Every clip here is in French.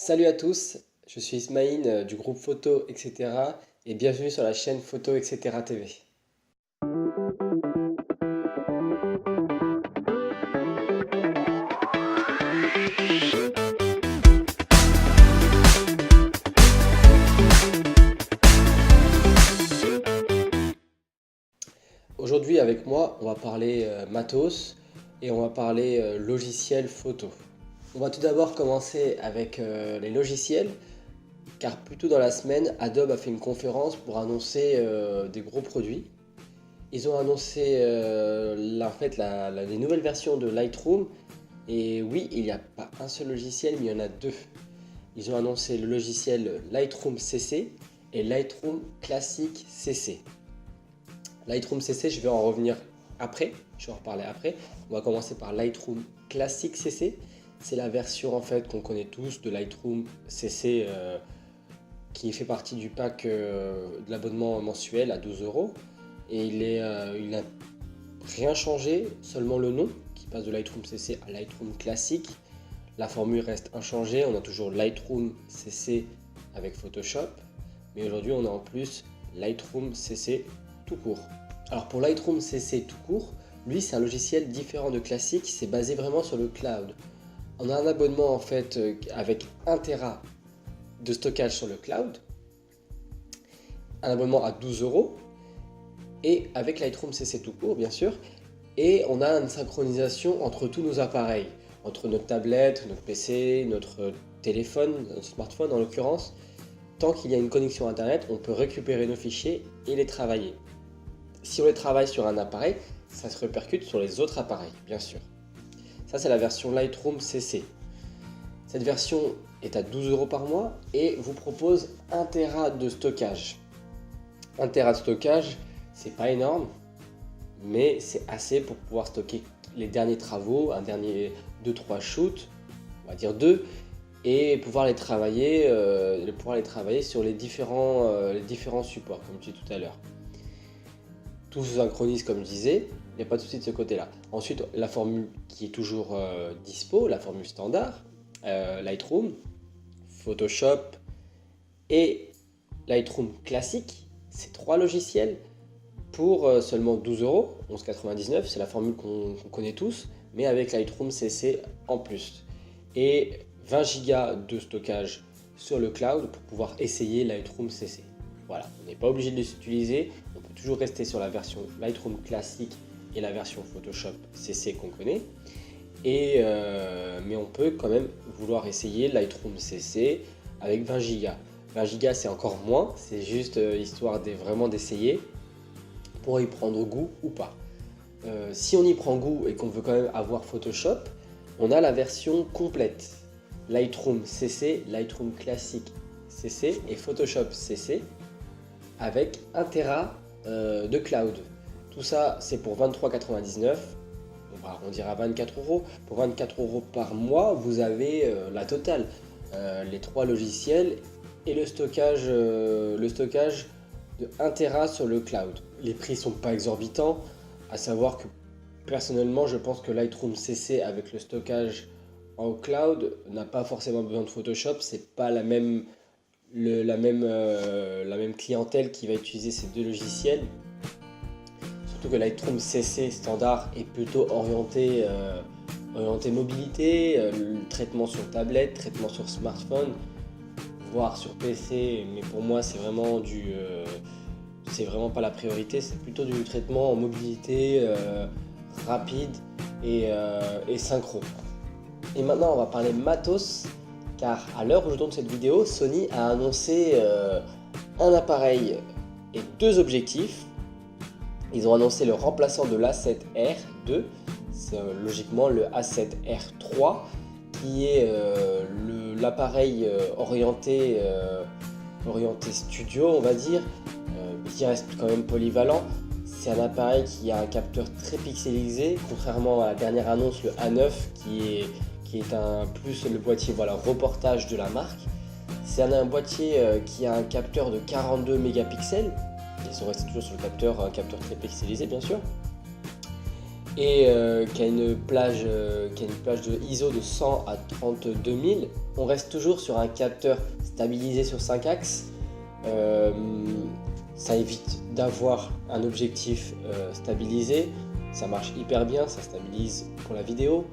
Salut à tous, je suis Ismaïn du groupe Photo etc. et bienvenue sur la chaîne Photo etc. TV. Aujourd'hui avec moi on va parler matos et on va parler logiciel photo. On va tout d'abord commencer avec les logiciels car plus tôt dans la semaine Adobe a fait une conférence pour annoncer des gros produits. Ils ont annoncé les nouvelles versions de Lightroom. Et oui, il n'y a pas un seul logiciel, mais il y en a deux. Ils ont annoncé le logiciel Lightroom CC et Lightroom Classic CC. Lightroom CC, je vais en revenir après, je vais en reparler après. On va commencer par Lightroom Classic CC. C'est la version en fait qu'on connaît tous de Lightroom CC qui fait partie du pack de l'abonnement mensuel à 12 €. Et il n'a rien changé, seulement le nom qui passe de Lightroom CC à Lightroom Classic. La formule reste inchangée, on a toujours Lightroom CC avec Photoshop, mais aujourd'hui on a en plus Lightroom CC tout court. Alors pour Lightroom CC tout court, lui c'est un logiciel différent de Classic, c'est basé vraiment sur le cloud. On a un abonnement en fait avec 1 Tera de stockage sur le cloud, un abonnement à 12 € et avec Lightroom CC tout court bien sûr, et on a une synchronisation entre tous nos appareils, entre notre tablette, notre PC, notre téléphone, notre smartphone en l'occurrence. Tant qu'il y a une connexion internet, on peut récupérer nos fichiers et les travailler. Si on les travaille sur un appareil, ça se répercute sur les autres appareils bien sûr. Ça c'est la version Lightroom CC. Cette version est à 12 € par mois et vous propose 1 Tera de stockage. 1 Tera de stockage, c'est pas énorme, mais c'est assez pour pouvoir stocker les derniers travaux, un dernier 2-3 shoots, on va dire 2, et pouvoir les travailler sur les différents supports, comme je disais tout à l'heure. Tout se synchronise comme je disais, il n'y a pas de souci de ce côté-là. Ensuite, la formule qui est toujours dispo, la formule standard, Lightroom, Photoshop et Lightroom Classic, ces 3 logiciels pour seulement 12 €, 11,99 €, c'est la formule qu'on connaît tous, mais avec Lightroom CC en plus. Et 20 Go de stockage sur le cloud pour pouvoir essayer Lightroom CC. Voilà, on n'est pas obligé de les utiliser, on peut toujours rester sur la version Lightroom Classic et la version Photoshop CC qu'on connaît. Mais on peut quand même vouloir essayer Lightroom CC avec 20 Go. 20 Go c'est encore moins, c'est juste histoire vraiment d'essayer pour y prendre goût ou pas. Si on y prend goût et qu'on veut quand même avoir Photoshop, on a la version complète. Lightroom CC, Lightroom Classic CC et Photoshop CC avec 1 Tera de cloud. Tout ça c'est pour 23,99 €. On dira 24 €. Pour 24 € par mois, vous avez la totale. Les 3 logiciels et le stockage de 1 Tera sur le cloud. Les prix sont pas exorbitants, à savoir que personnellement je pense que Lightroom CC avec le stockage en cloud n'a pas forcément besoin de Photoshop, c'est pas la même clientèle qui va utiliser ces deux logiciels. Surtout que Lightroom CC standard est plutôt orienté mobilité, traitement sur tablette, traitement sur smartphone, voire sur PC, mais pour moi c'est vraiment pas la priorité, c'est plutôt du traitement en mobilité rapide et synchro. Et maintenant on va parler matos, car à l'heure où je tourne cette vidéo, Sony a annoncé un appareil et 2 objectifs. Ils ont annoncé le remplaçant de l'A7R2, c'est logiquement le A7R3 qui est l'appareil orienté studio on va dire, qui reste quand même polyvalent. C'est un appareil qui a un capteur très pixelisé, contrairement à la dernière annonce, le A9 qui est un plus le boîtier reportage de la marque. C'est un boîtier qui a un capteur de 42 mégapixels. Ils sont restés toujours sur un capteur très pixelisé bien sûr, et qui a une plage de ISO de 100 à 32 000. On reste toujours sur un capteur stabilisé sur 5 axes. Ça évite d'avoir un objectif stabilisé. Ça marche hyper bien, ça stabilise pour la vidéo,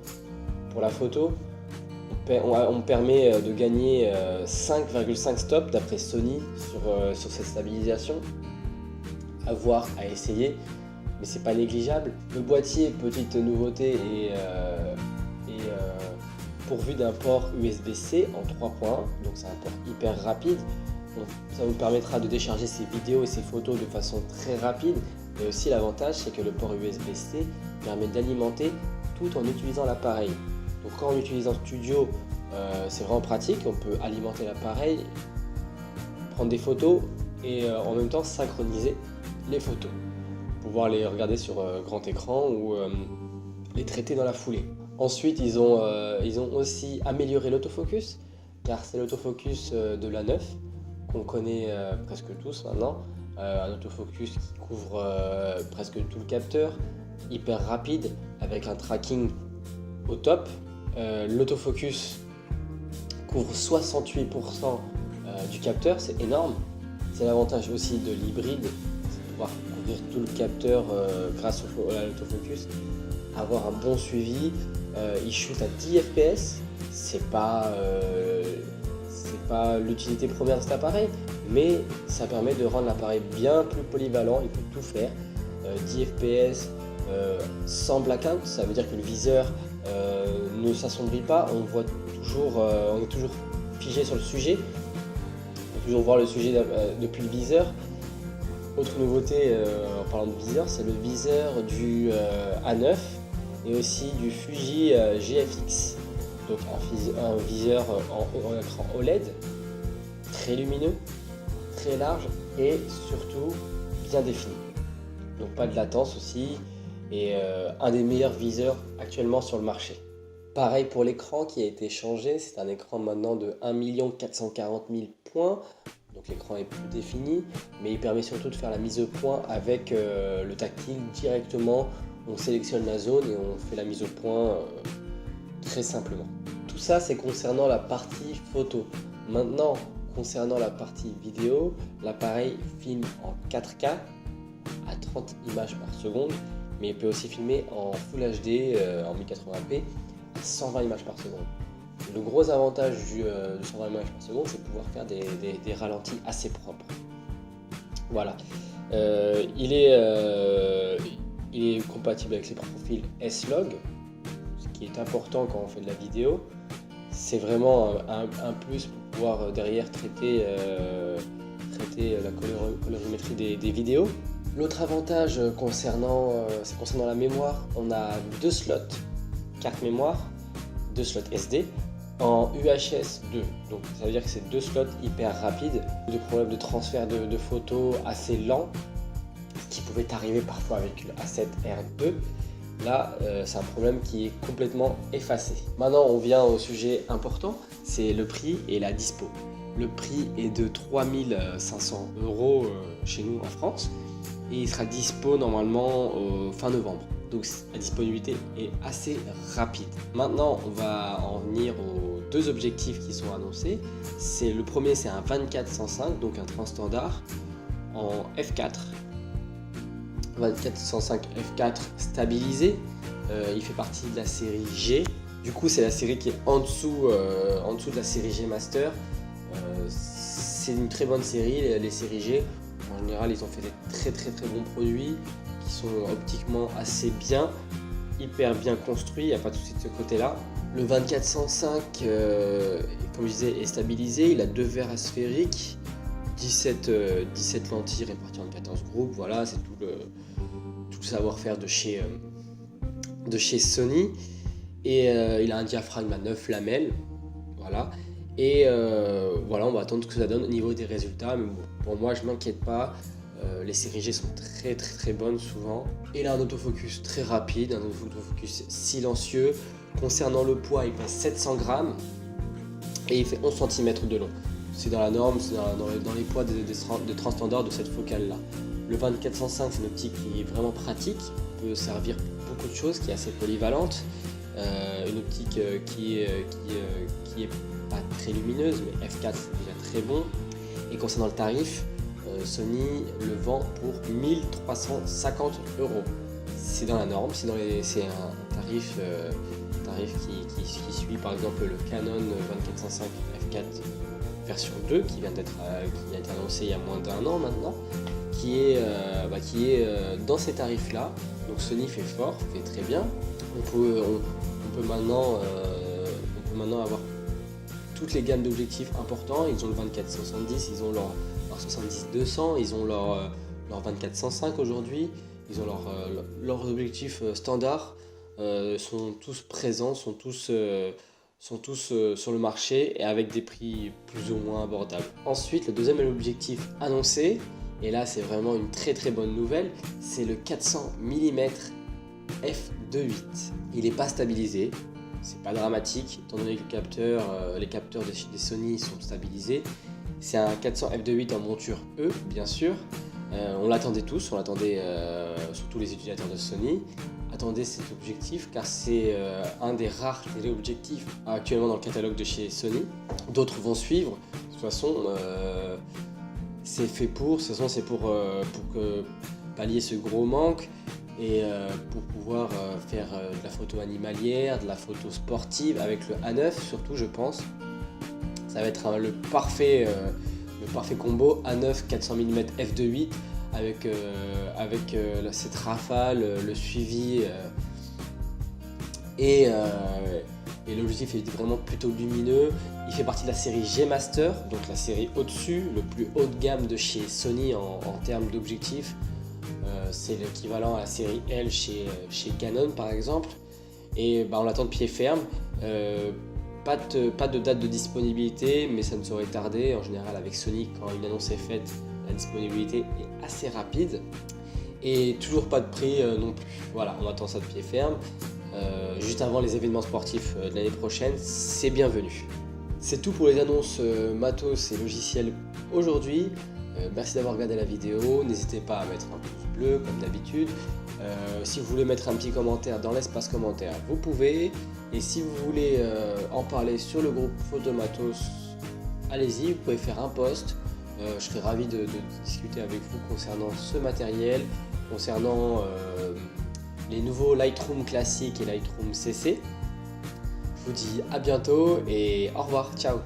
pour la photo. On permet de gagner 5,5 stops d'après Sony sur cette stabilisation. À voir, à essayer, mais c'est pas négligeable. Le boîtier, petite nouveauté, est pourvu d'un port USB-C en 3.1, donc c'est un port hyper rapide. Donc, ça vous permettra de décharger ces vidéos et ces photos de façon très rapide. Et aussi l'avantage, c'est que le port USB-C permet d'alimenter tout en utilisant l'appareil. Donc quand on utilise en studio, c'est vraiment pratique, on peut alimenter l'appareil, prendre des photos et en même temps synchroniser les photos, pouvoir les regarder sur grand écran ou les traiter dans la foulée. Ensuite, ils ont aussi amélioré l'autofocus, car c'est l'autofocus de l'A9 qu'on connaît presque tous maintenant. Un autofocus qui couvre presque tout le capteur, hyper rapide, avec un tracking au top. L'autofocus couvre 68% du capteur, c'est énorme. C'est l'avantage aussi de l'hybride, c'est de pouvoir couvrir tout le capteur grâce à l'autofocus, avoir un bon suivi. Il shoot à 10 fps, c'est pas l'utilité première de cet appareil, mais ça permet de rendre l'appareil bien plus polyvalent, il peut tout faire. 10 fps sans blackout, ça veut dire que le viseur ne s'assombrit pas, on est toujours figé sur le sujet, on peut toujours voir le sujet depuis le viseur. Autre nouveauté en parlant de viseur, c'est le viseur du A9 et aussi du Fuji GFX, donc un viseur en écran OLED, très lumineux, très large et surtout bien défini. Donc pas de latence aussi, et un des meilleurs viseurs actuellement sur le marché. Pareil pour l'écran qui a été changé, c'est un écran maintenant de 1 440 000 points, donc l'écran est plus défini, mais il permet surtout de faire la mise au point avec le tactile directement. On sélectionne la zone et on fait la mise au point très simplement. Tout ça, c'est concernant la partie photo. Maintenant, concernant la partie vidéo, l'appareil filme en 4K à 30 images par seconde, mais il peut aussi filmer en Full HD en 1080p à 120 images par seconde. Le gros avantage du 120 images par seconde, c'est de pouvoir faire des ralentis assez propres. Voilà. Il est compatible avec les profils S-Log, ce qui est important quand on fait de la vidéo. C'est vraiment un plus pour pouvoir derrière traiter la colorimétrie des vidéos. L'autre avantage concernant la mémoire, on a 2 slots carte mémoire, 2 slots SD en UHS 2. Donc ça veut dire que c'est 2 slots hyper rapides. Des problèmes de transfert de photos assez lents, qui pouvait arriver parfois avec le A7R2. Là, c'est un problème qui est complètement effacé. Maintenant, on vient au sujet important, c'est le prix et la dispo. Le prix est de 3 500 € chez nous en France et il sera dispo normalement fin novembre. Donc la disponibilité est assez rapide. Maintenant, on va en venir aux 2 objectifs qui sont annoncés. Le premier, c'est un 24-105, donc un train standard en f4. 24-105 f4 stabilisé, il fait partie de la série G. Du coup, c'est la série qui est en dessous de la série G Master. C'est une très bonne série, les séries G. En général, ils ont fait des très bons produits qui sont optiquement assez bien, hyper bien construits, il n'y a pas de souci de ce côté-là. Le 24-105, comme je disais, est stabilisé, il a 2 verres asphériques, 17 lentilles réparties en 14 groupes, voilà, c'est tout le savoir-faire de chez Sony. Et il a un diaphragme à 9 lamelles, voilà. Et voilà, on va attendre ce que ça donne au niveau des résultats, mais bon, pour moi je m'inquiète pas, les séries G sont très bonnes souvent. Et il a un autofocus très rapide, un autofocus silencieux. Concernant le poids, il pèse 700 grammes et il fait 11 cm de long. C'est dans la norme, c'est dans les poids de train standard de cette focale là. Le 24-105, c'est une optique qui est vraiment pratique, qui peut servir pour beaucoup de choses, qui est assez polyvalente. une optique qui est pas très lumineuse, mais f4 c'est déjà très bon. Et concernant le tarif, Sony le vend pour 1350 €. C'est dans la norme, c'est un tarif, qui suit par exemple le Canon 24-105 f4 version 2 qui a été annoncé il y a moins d'1 an maintenant, qui est dans ces tarifs là. Donc Sony fait fort, fait très bien. On peut maintenant avoir toutes les gammes d'objectifs importants. Ils ont le 24-70, ils ont leur 70-200, ils ont leur 24-105 aujourd'hui, ils ont leurs objectifs standards, sont tous présents, sont tous sur le marché et avec des prix plus ou moins abordables. Ensuite, le deuxième objectif annoncé, et là c'est vraiment une très très bonne nouvelle, c'est le 400 mm f2.8. Il n'est pas stabilisé, c'est pas dramatique étant donné que les capteurs des Sony sont stabilisés. C'est un 400 f2.8 en monture E, bien sûr. On l'attendait tous, surtout les utilisateurs de Sony, attendaient cet objectif car c'est un des rares téléobjectifs actuellement dans le catalogue de chez Sony. D'autres vont suivre. De toute façon, c'est fait pour pallier ce gros manque et pour pouvoir faire de la photo animalière, de la photo sportive avec le A9 surtout, je pense. Ça va être le parfait combo A9 400 mm f2.8 avec cette rafale, le suivi et l'objectif est vraiment plutôt lumineux. Il fait partie de la série G Master, donc la série au-dessus, le plus haut de gamme de chez Sony en termes d'objectifs. C'est l'équivalent à la série L chez Canon par exemple. Et on l'attend de pied ferme. Pas de date de disponibilité, mais ça ne saurait tarder. En général, avec Sony, quand une annonce est faite, la disponibilité est assez rapide. Et toujours pas de prix non plus. Voilà, on attend ça de pied ferme. Juste avant les événements sportifs de l'année prochaine, c'est bienvenu. C'est tout pour les annonces matos et logiciels aujourd'hui. Merci d'avoir regardé la vidéo. N'hésitez pas à mettre un pouce bleu comme d'habitude. Si vous voulez mettre un petit commentaire dans l'espace commentaire, vous pouvez. Et si vous voulez en parler sur le groupe Photomatos, allez-y, vous pouvez faire un post. Je serai ravi de discuter avec vous concernant ce matériel, concernant les nouveaux Lightroom classiques et Lightroom CC. Je vous dis à bientôt et au revoir, ciao.